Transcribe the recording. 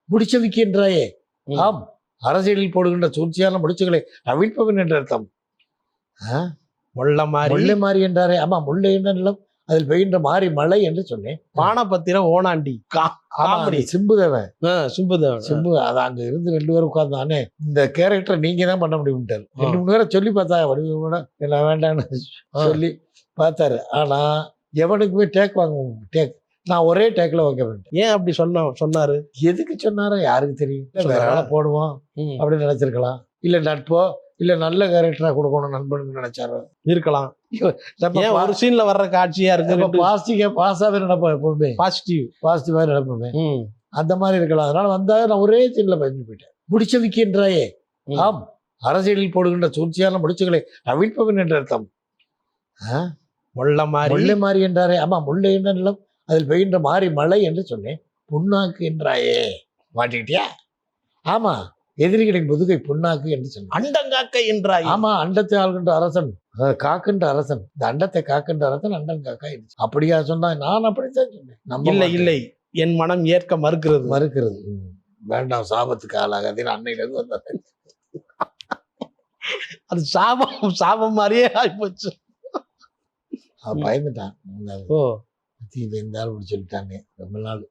முடிச்சவிக்கின்றாயே. ஆம், அரசியலில் போடுகின்ற சூழ்ச்சியான முடிச்சுகளை அவிழ்ப்பவன் என்று அர்த்தம். முல்லை மாறி என்றாரே. ஆமா, முல்லை என்ற நிலம் அதில் பெய்கின்ற மாறி மழை என்று சொன்னேன். பானபத்திரம் ஓனாண்டி சிம்புதேவன் சிம்பு அது அங்க இருந்து 2 பேரும் உட்கார்ந்தானே, இந்த கேரக்டரை நீங்க தான் பண்ண முடியும்ட்டாரு. 2-3 பேரை சொல்லி பார்த்தா வடிவம் என்ன வேண்டாம்னு சொல்லி பார்த்தாரு. ஆனா எவனுக்குமே டேக் நான் ஒரே டேக்ல வைக்க வேண்டும். ஏன் அப்படி சொன்னாரு? எதுக்கு சொன்னாரோ யாருக்கு தெரியும். வேற ஆளை போடுவோம் அப்படின்னு நினைச்சிருக்கலாம். இல்ல நட்போ இல்ல நல்ல கேரக்டரா கொடுக்கணும் நண்பனுக்கு நினைச்சாரு இருக்கலாம். ஒரு சீன்ல வர்ற காட்சியா இருக்கு, பாசாவே நினைப்போம், எப்பவுமே பாசிட்டிவா நினைப்போமே, அந்த மாதிரி இருக்கலாம். அதனால வந்தா நான் ஒரே சீன்ல பயந்து போயிட்டேன். முடிச்சவிக்கின்றாயே. ஆம், அரசியலில் போடுகின்ற சூழ்ச்சியான முடிச்சுகளை அவிழ்ப்பவன் என்று அர்த்தம். முல்லை மாறி என்றாரே. ஆமா, முல்லை என்ற நிலம் அதில் பெய்கின்ற மாறி மழை என்று சொன்னேன். புண்ணாக்கு என்றாயே. மாட்டிக்கிட்டியா? ஆமா, எதிரிகளின் முதுகை புண்ணாக்கு என்று சொன்னேன். அண்டங்காக்கை என்றாய். ஆமா, அண்டத்தை ஆள்கின்ற அரசன், காக்கின்ற அரசன், இந்த அண்டத்தை காக்கின்ற அரசன் அண்டங்காக்கா. அப்படியா சொன்னா? நான் அப்படித்தான் சொன்னேன். இல்லை, என் மனம் ஏற்க மறுக்கிறது. வேண்டாம், சாபத்துக்கு ஆளாகாதீன்னு அன்னையில இருந்து வந்தேன். அது சாபம் மாதிரியே ஆயிப்போச்சு. பயந்துட்டான். இந்த ஆள் சொல்லிட்டாங்க ரொம்ப நாள்.